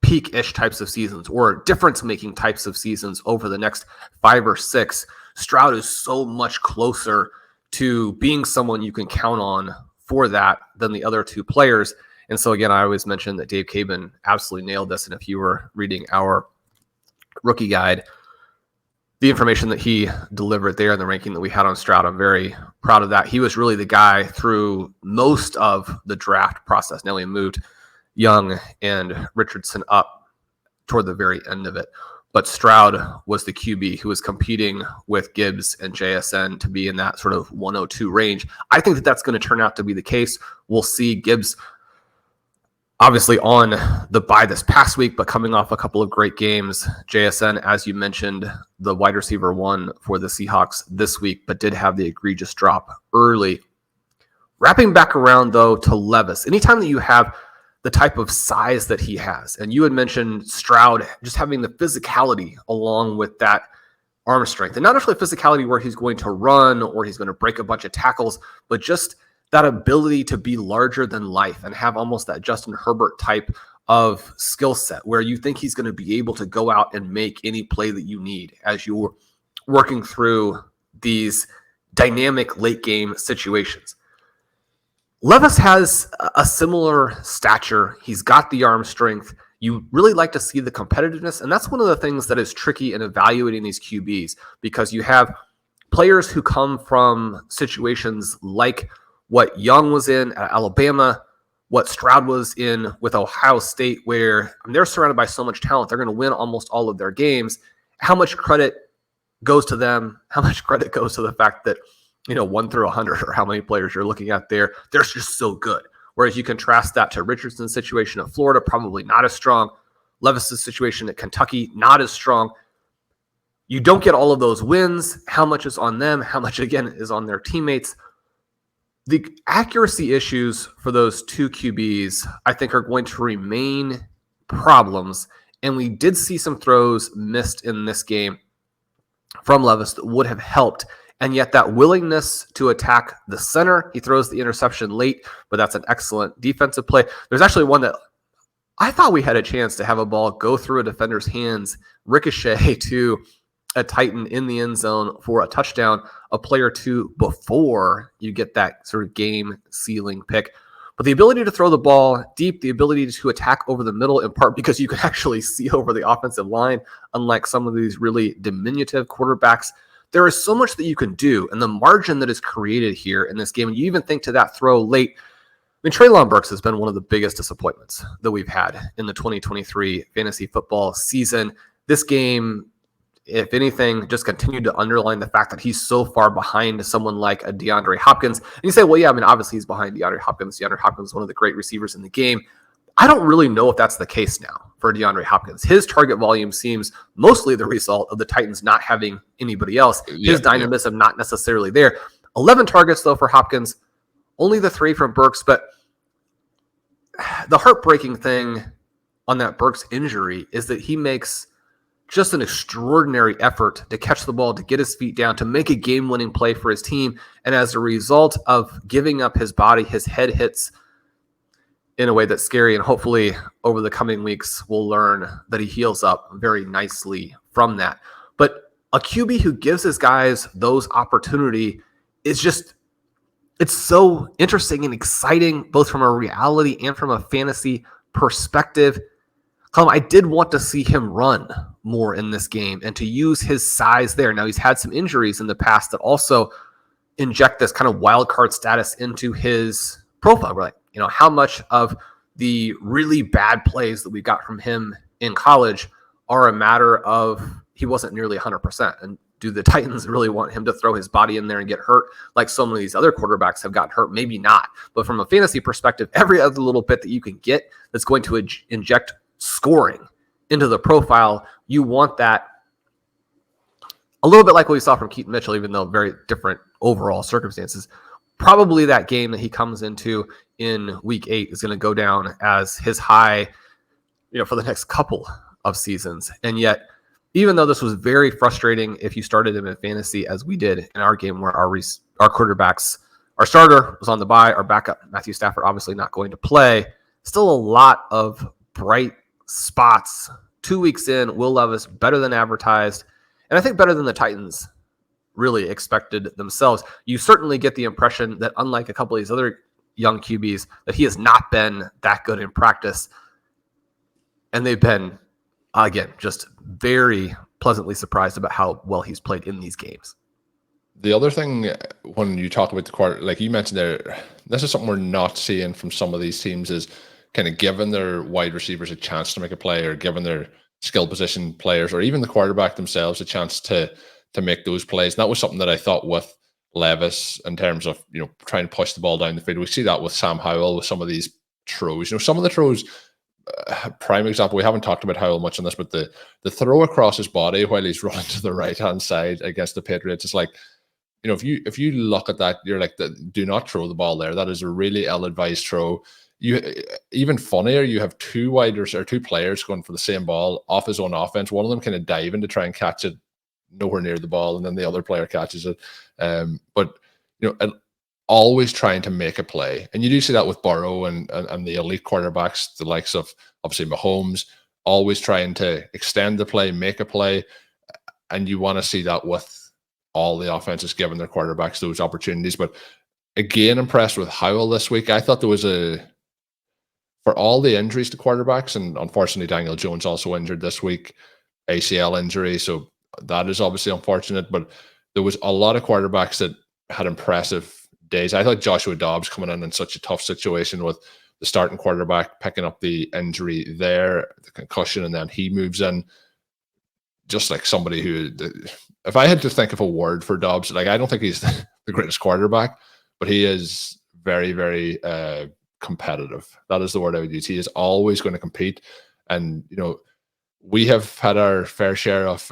peak-ish types of seasons or difference-making types of seasons over the next 5 or 6, Stroud is so much closer to being someone you can count on for that than the other 2 players. And so, again, I always mention that Dave Caban absolutely nailed this. And if you were reading our rookie guide, the information that he delivered there and the ranking that we had on Stroud, I'm very proud of that. He was really the guy through most of the draft process. Now we moved Young and Richardson up toward the very end of it. But Stroud was the QB who was competing with Gibbs and JSN to be in that sort of 102 range. I think that that's going to turn out to be the case. We'll see Gibbs obviously on the bye this past week, but coming off a couple of great games. JSN, as you mentioned, the wide receiver 1 for the Seahawks this week, but did have the egregious drop early. Wrapping back around, though, to Levis, anytime that you have the type of size that he has, and you had mentioned Stroud just having the physicality along with that arm strength, and not necessarily physicality where he's going to run or he's going to break a bunch of tackles, but just that ability to be larger than life and have almost that Justin Herbert type of skill set where you think he's going to be able to go out and make any play that you need as you're working through these dynamic late game situations. Levis has a similar stature. He's got the arm strength. You really like to see the competitiveness, and that's one of the things that is tricky in evaluating these QBs, because you have players who come from situations like what Young was in at Alabama, what Stroud was in with Ohio State, where they're surrounded by so much talent, they're going to win almost all of their games. How much credit goes to them? How much credit goes to the fact that, 1 through 100 or how many players you're looking at there, they're just so good. Whereas you contrast that to Richardson's situation at Florida, probably not as strong. Levis's situation at Kentucky, not as strong. You don't get all of those wins. How much is on them? How much, again, is on their teammates? The accuracy issues for those two QBs, I think, are going to remain problems. And we did see some throws missed in this game from Levis that would have helped. And yet that willingness to attack the center, he throws the interception late, but that's an excellent defensive play. There's actually one that I thought we had a chance to have a ball go through a defender's hands, ricochet to a Titan in the end zone for a touchdown, a play or two before you get that sort of game-sealing pick. But the ability to throw the ball deep, the ability to attack over the middle, in part because you can actually see over the offensive line, unlike some of these really diminutive quarterbacks. There is so much that you can do, and the margin that is created here in this game, and you even think to that throw late. Treylon Burks has been one of the biggest disappointments that we've had in the 2023 fantasy football season. This game, if anything, just continued to underline the fact that he's so far behind someone like a DeAndre Hopkins. And you say, well, yeah, obviously he's behind DeAndre Hopkins. DeAndre Hopkins is one of the great receivers in the game. I don't really know if that's the case now for DeAndre Hopkins. His target volume seems mostly the result of the Titans not having anybody else. His dynamism not necessarily there. 11 targets, though, for Hopkins. Only the 3 from Burks. But the heartbreaking thing on that Burks injury is that he makes just an extraordinary effort to catch the ball, to get his feet down, to make a game-winning play for his team. And as a result of giving up his body, his head hits in a way that's scary. And hopefully over the coming weeks, we'll learn that he heals up very nicely from that. But a QB who gives his guys those opportunity is just, it's so interesting and exciting, both from a reality and from a fantasy perspective. I did want to see him run more in this game and to use his size there. Now, he's had some injuries in the past that also inject this kind of wild card status into his profile. We're like, how much of the really bad plays that we got from him in college are a matter of he wasn't nearly 100%? And do the Titans really want him to throw his body in there and get hurt like so many of these other quarterbacks have gotten hurt? Maybe not. But from a fantasy perspective, every other little bit that you can get that's going to inject scoring into the profile, you want that. A little bit like what we saw from Keaton Mitchell, even though very different overall circumstances. Probably that game that he comes into in week 8 is going to go down as his high, for the next couple of seasons. And yet, even though this was very frustrating if you started him in fantasy, as we did in our game where our quarterbacks, our starter was on the bye, our backup, Matthew Stafford, obviously not going to play, still a lot of bright spots. 2 weeks in, Will Levis better than advertised, and I think better than the Titans really expected themselves. You certainly get the impression that, unlike a couple of these other young QBs, that he has not been that good in practice. And they've been, again, just very pleasantly surprised about how well he's played in these games. The other thing, when you talk about the quarter, like you mentioned there, this is something we're not seeing from some of these teams, is kind of giving their wide receivers a chance to make a play, or giving their skill position players, or even the quarterback themselves, a chance to make those plays. And that was something that I thought with Levis in terms of, trying to push the ball down the field. We see that with Sam Howell with some of these throws. Some of the throws, prime example, we haven't talked about Howell much on this, but the throw across his body while he's running to the right-hand side against the Patriots, it's like, if you look at that, you're like, do not throw the ball there. That is a really ill-advised throw. Even funnier, you have two players going for the same ball off his own offense. One of them kind of diving to try and catch it nowhere near the ball, and then the other player catches it. But always trying to make a play. And you do see that with Burrow and the elite quarterbacks, the likes of obviously Mahomes, always trying to extend the play, make a play. And you want to see that with all the offenses giving their quarterbacks those opportunities. But again, impressed with Howell this week. I thought there was for all the injuries to quarterbacks, and unfortunately Daniel Jones also injured this week, ACL injury. So that is obviously unfortunate. But there was a lot of quarterbacks that had impressive days. I thought Joshua Dobbs coming in such a tough situation with the starting quarterback picking up the injury there, the concussion, and then he moves in. Just like somebody who, if I had to think of a word for Dobbs, like I don't think he's the greatest quarterback, but he is very, very competitive. That is the word I would use. He is always going to compete. And, we have had our fair share of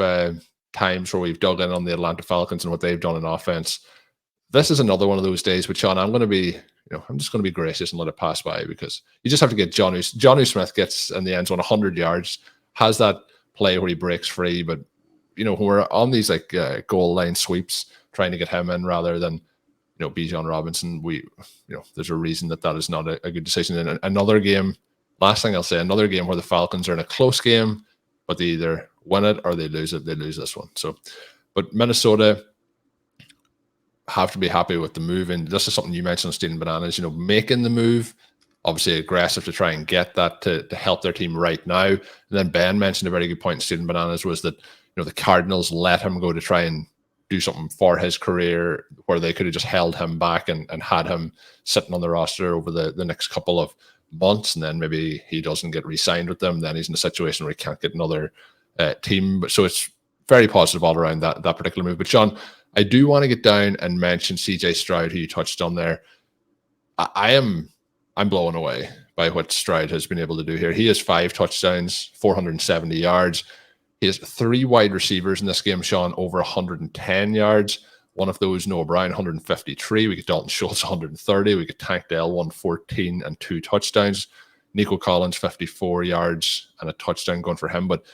times where we've dug in on the Atlanta Falcons and what they've done in offense. This is another one of those days with Sean. I'm going to be, I'm just going to be gracious and let it pass by, because you just have to get Johnny Smith gets in the end zone 100 yards, has that play where he breaks free. But, when we're on these like goal line sweeps, trying to get him in rather than, Bijan Robinson, there's a reason that is not a good decision. And another game, last thing I'll say, another game where the Falcons are in a close game, but they either win it or they lose it. They lose this one. So, but Minnesota have to be happy with the move. And this is something you mentioned, stealing bananas, making the move, obviously aggressive to try and get that to help their team right now. And then Ben mentioned a very good point in stealing bananas was that, the Cardinals let him go to try and do something for his career where they could have just held him back and had him sitting on the roster over the next couple of months. And then maybe he doesn't get re-signed with them. Then he's in a situation where he can't get another team. So it's very positive all around that particular move. But Sean, I do want to get down and mention CJ Stroud, who you touched on there. I'm blown away by what Stroud has been able to do here. He has 5 touchdowns, 470 yards. He has 3 wide receivers in this game, Sean, over 110 yards. One of those, Noah Brown, 153. We get Dalton Schultz, 130. We get Tank Dell, 114 and 2 touchdowns. Nico Collins, 54 yards and a touchdown going for him. But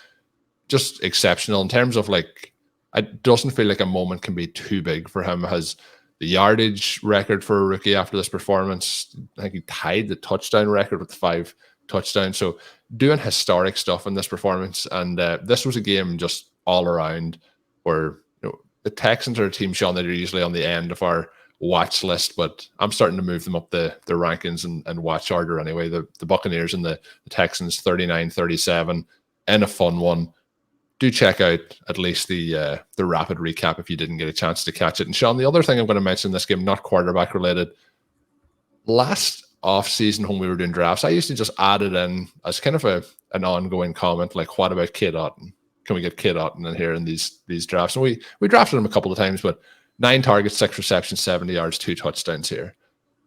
just exceptional in terms of it doesn't feel like a moment can be too big for him. Has the yardage record for a rookie after this performance. I think he tied the touchdown record with 5 touchdowns. So doing historic stuff in this performance. And this was a game just all around where the Texans are a team, Sean, that are usually on the end of our watch list, but I'm starting to move them up the rankings and watch order anyway. The Buccaneers and the Texans 39-37 and a fun one. Do check out at least the rapid recap if you didn't get a chance to catch it. And Sean, the other thing I'm going to mention in this game, not quarterback related, last off season when we were doing drafts, I used to just add it in as kind of an ongoing comment, like, what about Kid Otten? Can we get Kid Otten in here in these drafts? And we drafted him a couple of times, but 9 targets, 6 receptions, 70 yards, 2 touchdowns here.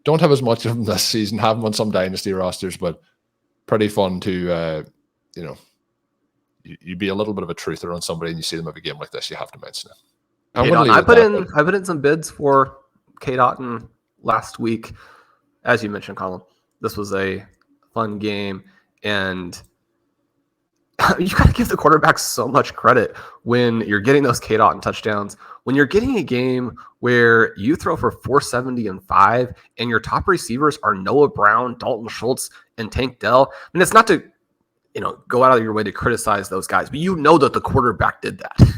Don't have as much of them this season, have him on some dynasty rosters, but pretty fun to, you'd be a little bit of a truther on somebody and you see them have a game like this, you have to mention it. I put in some bids for Kate Otten last week. As you mentioned, Colin, this was a fun game, and you got to give the quarterbacks so much credit when you're getting those Kate Otten touchdowns. When you're getting a game where you throw for 470 and 5, and your top receivers are Noah Brown, Dalton Schultz, and Tank Dell. I mean, it's not to go out of your way to criticize those guys, but that the quarterback did that.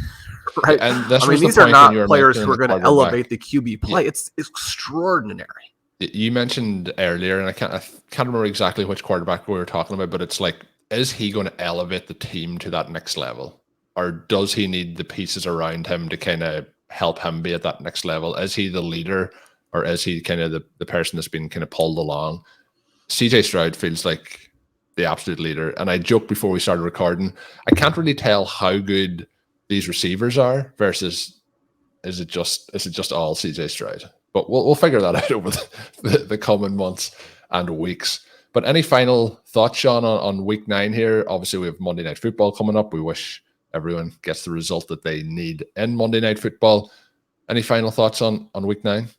Right. And these are not players who are going to elevate the QB play. Yeah. It's extraordinary. You mentioned earlier, and I can't remember exactly which quarterback we were talking about, but it's like, is he going to elevate the team to that next level? Or does he need the pieces around him to kind of help him be at that next level? Is he the leader, or is he kind of the person that's been kind of pulled along? CJ Stroud feels like the absolute leader. And I joked before we started recording, I can't really tell how good these receivers are versus is it just all CJ Stroud? But we'll figure that out over the coming months and weeks. But any final thoughts, Sean, on week 9 here? Obviously, we have Monday Night Football coming up. We wish everyone gets the result that they need in Monday Night Football. Any final thoughts on week 9?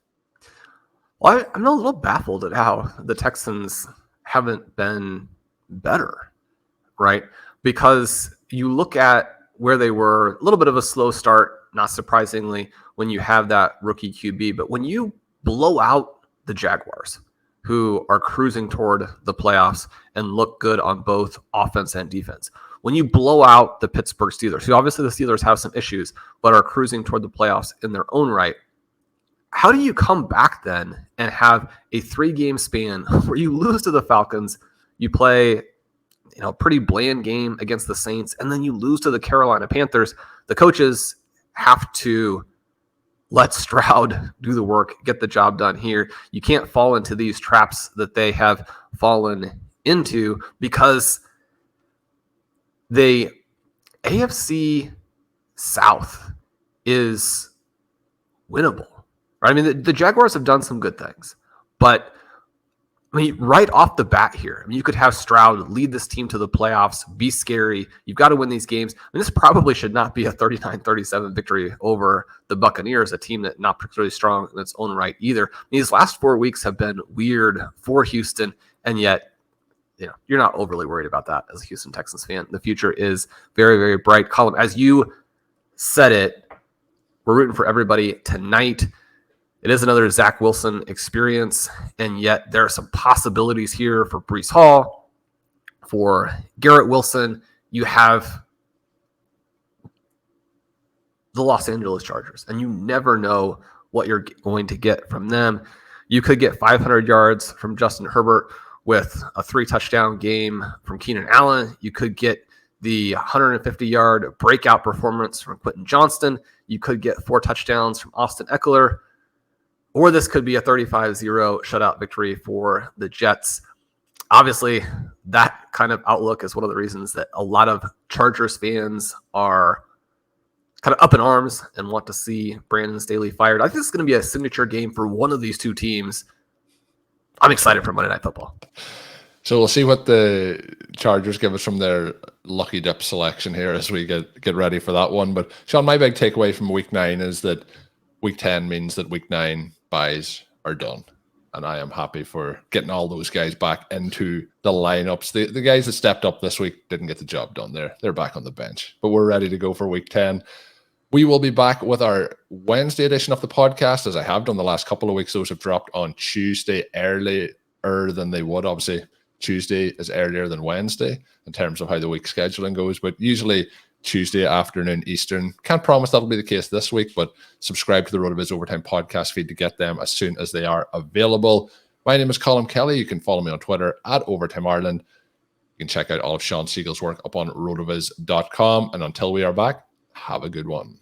Well, I'm a little baffled at how the Texans haven't been better, right? Because you look at where they were, a little bit of a slow start, not surprisingly, when you have that rookie QB. But when you blow out the Jaguars, who are cruising toward the playoffs and look good on both offense and defense. When you blow out the Pittsburgh Steelers, who obviously the Steelers have some issues, but are cruising toward the playoffs in their own right, how do you come back then and have a 3-game span where you lose to the Falcons, you play a pretty bland game against the Saints, and then you lose to the Carolina Panthers? The coaches have to let Stroud do the work, get the job done here. You can't fall into these traps that they have fallen into, because the AFC South is winnable. Right? I mean, the Jaguars have done some good things, but I mean, right off the bat here, I mean, you could have Stroud lead this team to the playoffs, be scary. You've got to win these games. I mean, this probably should not be a 39-37 victory over the Buccaneers, a team that not particularly strong in its own right either. I mean, these last 4 weeks have been weird for Houston, and yet, you're not overly worried about that as a Houston Texans fan. The future is very, very bright. Colin, as you said it, we're rooting for everybody tonight. It is another Zach Wilson experience, and yet there are some possibilities here for Breece Hall, for Garrett Wilson. You have the Los Angeles Chargers, and you never know what you're going to get from them. You could get 500 yards from Justin Herbert with a 3-touchdown game from Keenan Allen. You could get the 150-yard breakout performance from Quentin Johnston. You could get 4 touchdowns from Austin Eckler. Or this could be a 35-0 shutout victory for the Jets. Obviously, that kind of outlook is one of the reasons that a lot of Chargers fans are kind of up in arms and want to see Brandon Staley fired. I think this is going to be a signature game for one of these two teams. I'm excited for Monday Night Football. So we'll see what the Chargers give us from their lucky dip selection here as we get ready for that one. But Sean, my big takeaway from Week 9 is that Week 10 means that Week 9 buys are done. And I am happy for getting all those guys back into the lineups. The guys that stepped up this week didn't get the job done. They're back on the bench. But we're ready to go for Week 10. We will be back with our Wednesday edition of the podcast, as I have done the last couple of weeks. Those have dropped on Tuesday earlier than they would. Obviously, Tuesday is earlier than Wednesday in terms of how the week scheduling goes. But usually Tuesday afternoon Eastern. Can't promise that'll be the case this week, but subscribe to the RotoViz Overtime podcast feed to get them as soon as they are available. My name is Colin Kelly. You can follow me on Twitter at Overtime Ireland. You can check out all of Sean Siegel's work up on rotoviz.com. And until we are back, have a good one.